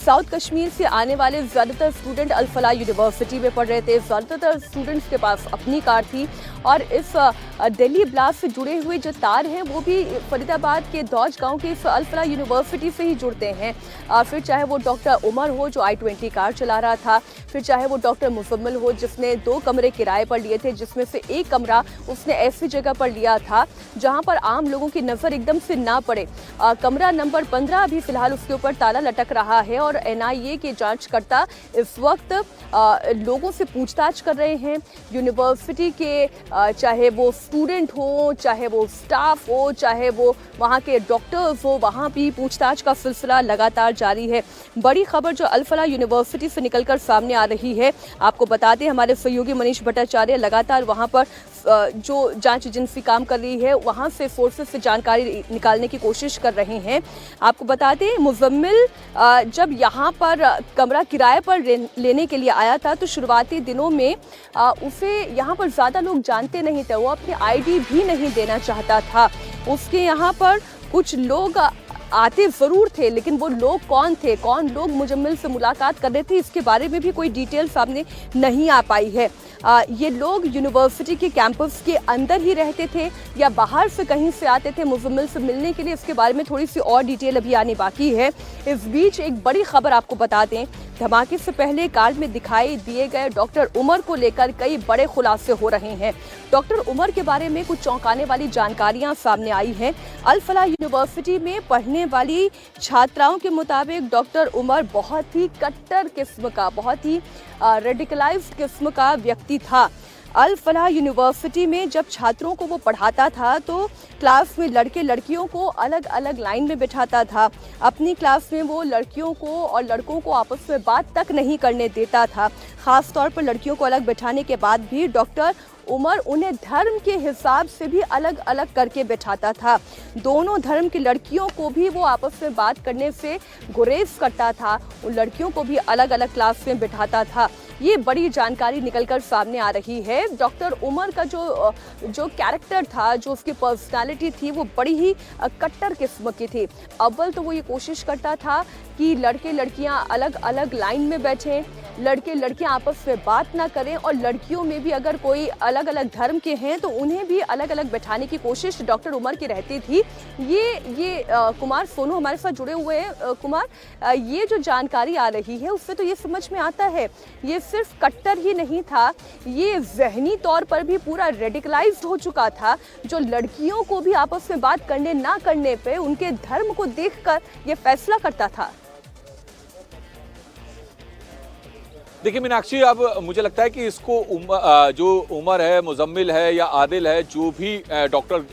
South Kashmir से आने वाले ज़्यादातर स्टूडेंट अल फलाह यूनिवर्सिटी में पढ़ रहे थे। ज़्यादातर स्टूडेंट्स के पास अपनी कार थी और इस दिल्ली ब्लास्ट से जुड़े हुए जो तार हैं वो भी फरीदाबाद के दौज गांव के इस अल फलाह यूनिवर्सिटी से ही जुड़ते हैं। फिर चाहे वो डॉक्टर उमर हो जो I-20 कार चला रहा था, फिर चाहे वो डॉक्टर मुजम्मिल हो जिसने 2 कमरे किराए पर लिए थे, जिसमें से एक कमरा उसने ऐसी जगह पर लिया था जहां पर आम लोगों की नज़र एकदम से ना पड़े। कमरा नंबर 15 अभी फिलहाल उसके ऊपर ताला लटक रहा है और NIA के जांचकर्ता इस वक्त लोगों से पूछताछ कर रहे हैं। यूनिवर्सिटी के चाहे वो स्टूडेंट हो, चाहे वो स्टाफ हो, चाहे वो वहाँ के डॉक्टर्स हो, वहाँ भी पूछताछ का सिलसिला लगातार जारी है। बड़ी खबर जो अल फलाह यूनिवर्सिटी से निकलकर सामने आ रही है, आपको बता दें हमारे सहयोगी मनीष भट्टाचार्य लगातार वहाँ पर जो जांच एजेंसी काम कर रही है वहाँ से फोर्सेस से जानकारी निकालने की कोशिश कर रहे हैं। आपको बता दें मुजम्मिल जब यहाँ पर कमरा किराए पर लेने के लिए आया था तो शुरुआती दिनों में उसे यहाँ पर ज़्यादा लोग जानते नहीं थे, वो अपनी ID भी नहीं देना चाहता था। उसके यहाँ पर कुछ लोग आते ज़रूर थे लेकिन वो लोग कौन थे, कौन लोग मुजम्मिल से मुलाकात कर रहे थे, इसके बारे में भी कोई डिटेल सामने नहीं आ पाई है। ये लोग यूनिवर्सिटी के कैंपस के अंदर ही रहते थे या बाहर से कहीं से आते थे मुजम्मिल से मिलने के लिए, इसके बारे में थोड़ी सी और डिटेल अभी आनी बाकी है। इस बीच एक बड़ी खबर आपको बता दें, धमाके से पहले कार में दिखाई दिए गए डॉक्टर उमर को लेकर कई बड़े खुलासे हो रहे हैं। डॉक्टर उमर के बारे में कुछ चौंकाने वाली जानकारियां सामने आई हैं। अल फलाह यूनिवर्सिटी में पढ़ने वाली छात्राओं के मुताबिक डॉक्टर उमर बहुत ही कट्टर किस्म का, बहुत ही रेडिकलाइज्ड किस्म का व्यक्ति था। अल फलाह यूनिवर्सिटी में जब छात्रों को वो पढ़ाता था तो क्लास में लड़के लड़कियों को अलग अलग लाइन में बिठाता था। अपनी क्लास में वो लड़कियों को और लड़कों को आपस में बात तक नहीं करने देता था। ख़ास तौर पर लड़कियों को अलग बिठाने के बाद भी डॉक्टर उमर उन्हें धर्म के हिसाब से भी अलग अलग करके बैठाता था। दोनों धर्म की लड़कियों को भी वो आपस में बात करने से गुरेज करता था, उन लड़कियों को भी अलग अलग क्लास में बिठाता था। ये बड़ी जानकारी निकलकर सामने आ रही है। डॉक्टर उमर का जो कैरेक्टर था, जो उसकी पर्सनालिटी थी, वो बड़ी ही कट्टर किस्म की थी। अव्वल तो वो ये कोशिश करता था कि लड़के लड़कियां अलग अलग लाइन में बैठें, लड़के लड़कियां आपस में बात ना करें और लड़कियों में भी अगर कोई अलग अलग धर्म के हैं तो उन्हें भी अलग अलग बैठाने की कोशिश डॉक्टर उमर की रहती थी। ये कुमार सोनू हमारे साथ जुड़े हुए हैं। कुमार, ये जो जानकारी आ रही है उससे तो ये समझ में आता है ये सिर्फ कट्टर ही नहीं था, ये ज़हनी तौर पर भी पूरा रेडिकलाइज्ड हो चुका था, जो लड़कियों को भी आपस में बात करने ना करने पे उनके धर्म को देखकर ये फैसला करता था। देखिए मीनाक्षी, अब मुझे लगता है कि इसको जो उमर है, मुजम्मिल है या आदिल है, जो भी डॉक्टर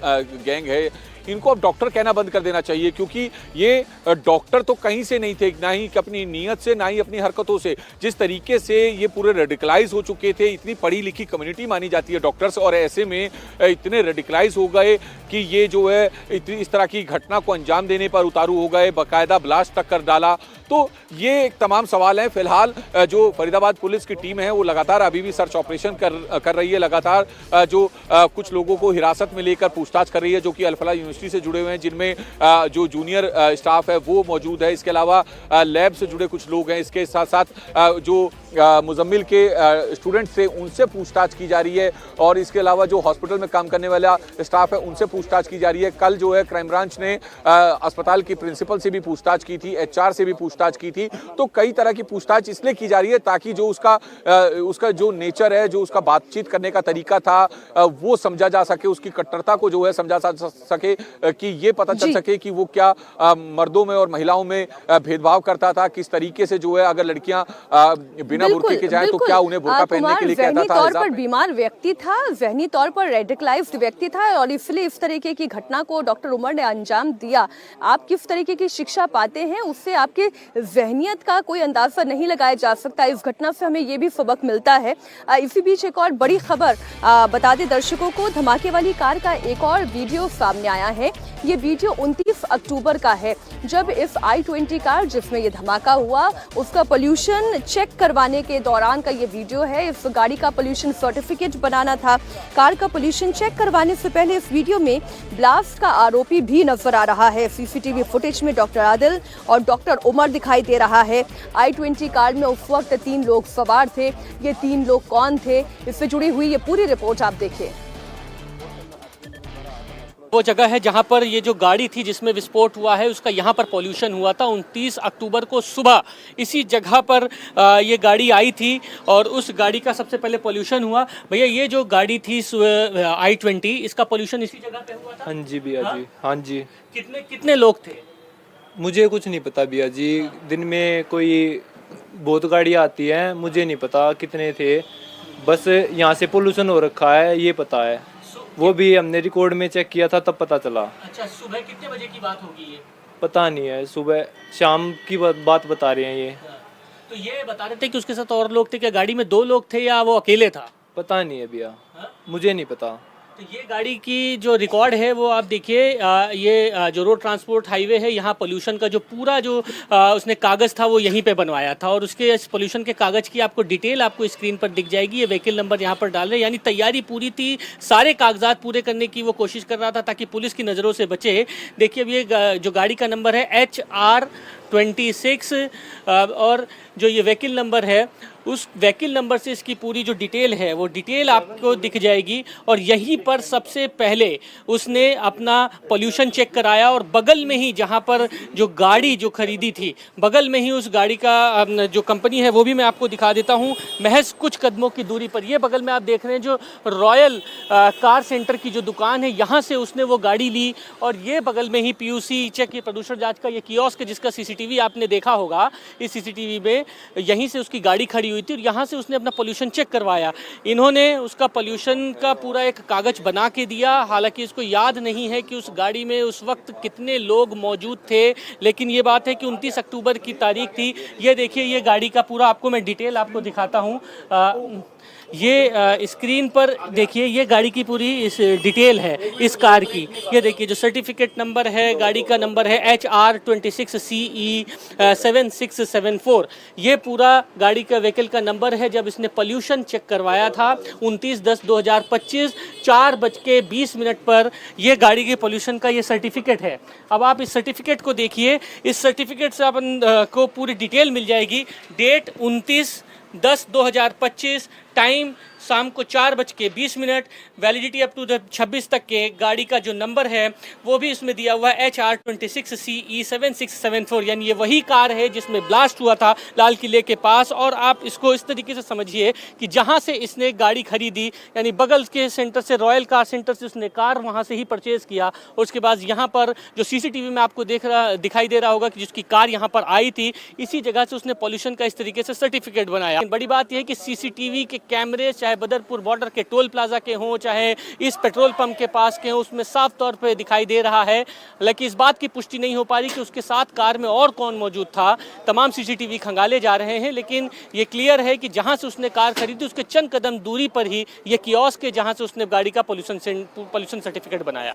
गैंग है, इनको अब डॉक्टर कहना बंद कर देना चाहिए, क्योंकि ये डॉक्टर तो कहीं से नहीं थे, ना ही अपनी नीयत से, ना ही अपनी हरकतों से। जिस तरीके से ये पूरे रेडिकलाइज हो चुके थे, इतनी पढ़ी लिखी कम्युनिटी मानी जाती है डॉक्टर्स, और ऐसे में इतने रेडिकलाइज हो गए कि ये जो है इस तरह की घटना को अंजाम देने पर उतारू हो गए, बाकायदा ब्लास्ट तक कर डाला। तो ये एक तमाम सवाल हैं। फिलहाल जो फरीदाबाद पुलिस की टीम है वो लगातार अभी भी सर्च ऑपरेशन कर रही है, लगातार जो कुछ लोगों को हिरासत में लेकर पूछताछ कर रही है, जो कि अल फलाह यूनिवर्सिटी से जुड़े हुए हैं, जिनमें जो जूनियर स्टाफ है वो मौजूद है। इसके अलावा लैब से जुड़े कुछ लोग हैं। इसके साथ साथ जो मुजम्मिल के स्टूडेंट्स थे उनसे पूछताछ की जा रही है, और इसके अलावा जो हॉस्पिटल में काम करने वाला स्टाफ है उनसे पूछताछ की जा रही है। कल जो है क्राइम ब्रांच ने अस्पताल की प्रिंसिपल से भी पूछताछ की थी, HR से भी पूछताछ की थी। तो कई तरह की पूछताछ इसलिए की जा रही है ताकि जो उसका जो नेचर है, जो उसका बातचीत करने का तरीका था, वो समझा जा सके, उसकी कट्टरता को जो है समझा जा सके, कि ये पता चल सके कि वो क्या मर्दों में और महिलाओं में भेदभाव करता था, किस तरीके से जो है अगर लड़कियां बिना बुर्के के जाएं तो क्या उन्हें बुर्का पहनने के लिए कहता था। तौर पर बीमार व्यक्ति था, ज़हनी तौर पर रेडिकलाइज्ड व्यक्ति था, और इसलिए इस तरीके की घटना को डॉक्टर उमर ने अंजाम दिया। आप किस तरीके की शिक्षा पाते हैं उससे आपके ज़हनियत का कोई अंदाजा नहीं लगाया जा सकता। इस घटना से हमें ये भी सबक मिलता है। इसी बीच एक और बड़ी खबर बता दें दर्शकों को, धमाके वाली कार का एक और वीडियो सामने आया है। ये वीडियो 29 अक्टूबर का है, जब इस I-20 कार जिसमें ये धमाका हुआ उसका पोल्यूशन चेक करवाने के दौरान का ये वीडियो है। इस गाड़ी का पोल्यूशन सर्टिफिकेट बनाना था। कार का पोल्यूशन चेक करवाने से पहले इस वीडियो में ब्लास्ट का आरोपी भी नजर आ रहा है। CCTV फुटेज में डॉक्टर आदिल और डॉक्टर उमर दिखाई दे रहा है। i20 कार में उस वक्त 3 लोग सवार थे। ये 3 लोग कौन थे, इससे जुड़ी हुई ये पूरी रिपोर्ट आप देखिए। वो जगह है जहां पर ये जो गाड़ी थी जिसमें विस्फोट हुआ है उसका यहाँ पर पॉल्यूशन हुआ था। 29 अक्टूबर को सुबह इसी जगह पर ये गाड़ी आई थी और उस गाड़ी का सबसे पहले पॉल्यूशन हुआ। भैया ये जो गाड़ी थी i20 इसका पॉल्यूशन इसी जगह पे हुआ था? हाँ जी भैया जी, हाँ जी। कितने कितने लोग थे? मुझे कुछ नहीं पता भैया जी, दिन में कोई बहुत गाड़ी आती है, मुझे नहीं पता कितने थे। बस यहाँ से पोल्यूशन हो रखा है ये पता है, वो भी हमने रिकॉर्ड में चेक किया था तब पता चला। अच्छा, सुबह कितने बजे की बात होगी ये? पता नहीं है, सुबह शाम की बात बता रहे हैं ये। तो ये बता रहे थे कि उसके साथ और लोग थे, क्या गाड़ी में 2 लोग थे या वो अकेले था? पता नहीं है भैया, मुझे नहीं पता। तो ये गाड़ी की जो रिकॉर्ड है वो आप देखिए, ये जो रोड ट्रांसपोर्ट हाईवे है यहाँ पोल्यूशन का जो पूरा जो उसने कागज़ था वो यहीं पे बनवाया था और उसके इस पोल्यूशन के कागज़ की आपको डिटेल आपको स्क्रीन पर दिख जाएगी। ये व्हीकल नंबर यहाँ पर डाल रहे हैं, यानी तैयारी पूरी थी, सारे कागजात पूरे करने की वो कोशिश कर रहा था ताकि पुलिस की नज़रों से बचे। देखिए अब ये जो गाड़ी का नंबर है HR26 और जो ये व्हीकल नंबर है उस व्हीकल नंबर से इसकी पूरी जो डिटेल है वो डिटेल आपको दिख जाएगी। और यहीं पर सबसे पहले उसने अपना पोल्यूशन चेक कराया और बगल में ही जहां पर जो गाड़ी जो खरीदी थी बगल में ही उस गाड़ी का जो कंपनी है वो भी मैं आपको दिखा देता हूं महज कुछ कदमों की दूरी पर। ये बगल में आप देख रहे हैं जो रॉयल कार सेंटर की जो दुकान है यहाँ से उसने वो गाड़ी ली। और ये बगल में ही PUC चेक, ये प्रदूषण जाँच का ये कियोस्क जिसका CCTV आपने देखा होगा, इस CCTV में यहीं से उसकी गाड़ी खड़ी हुई थी और यहाँ से उसने अपना पोल्यूशन चेक करवाया। इन्होंने उसका पोल्यूशन का पूरा एक कागज बना के दिया। हालांकि इसको याद नहीं है कि उस गाड़ी में उस वक्त कितने लोग मौजूद थे, लेकिन ये बात है कि 29 अक्टूबर की तारीख थी। ये देखिए ये गाड़ी का पूरा आपको मैं डिटेल आपको दिखाता हूँ। ये स्क्रीन पर देखिए ये गाड़ी की पूरी इस डिटेल है इस कार की। ये देखिए जो सर्टिफिकेट नंबर है गाड़ी का नंबर है HR26CE7674। ये पूरा गाड़ी का व्हीकल का नंबर है। जब इसने पोल्यूशन चेक करवाया था 29/10/2025 4:20 पर ये गाड़ी के पोल्यूशन का ये सर्टिफिकेट है। अब आप इस सर्टिफिकेट को देखिए, इस सर्टिफिकेट से अपन को पूरी डिटेल मिल जाएगी। डेट 29/10/2025, टाइम शाम को 4:20, वैलिडिटी अप टू 26 तक के। गाड़ी का जो नंबर है वो भी इसमें दिया हुआ है HR26CE7674, यानी ये वही कार है जिसमें ब्लास्ट हुआ था लाल किले के पास। और आप इसको इस तरीके से समझिए कि जहां से इसने गाड़ी खरीदी यानी बगल के सेंटर से, रॉयल कार सेंटर से उसने कार वहां से ही परचेज किया। और उसके बाद यहाँ पर जो CCTV में आपको दिखाई दे रहा होगा कि जिसकी कार यहाँ पर आई थी, इसी जगह से उसने पॉल्यूशन का इस तरीके से सर्टिफिकेट बनाया। बड़ी बात यह है कि CCTV के कैमरे चाहे बदरपुर बॉर्डर के टोल प्लाजा के हों चाहे इस पेट्रोल पंप के पास के हों, उसमें साफ तौर पे दिखाई दे रहा है। लेकिन इस बात की पुष्टि नहीं हो पा रही कि उसके साथ कार में और कौन मौजूद था। तमाम CCTV खंगाले जा रहे हैं, लेकिन ये क्लियर है कि जहां से उसने कार खरीदी उसके चंद कदम दूरी पर ही ये कियोस्क है जहां से उसने गाड़ी का पोल्यूशन सर्टिफिकेट बनाया।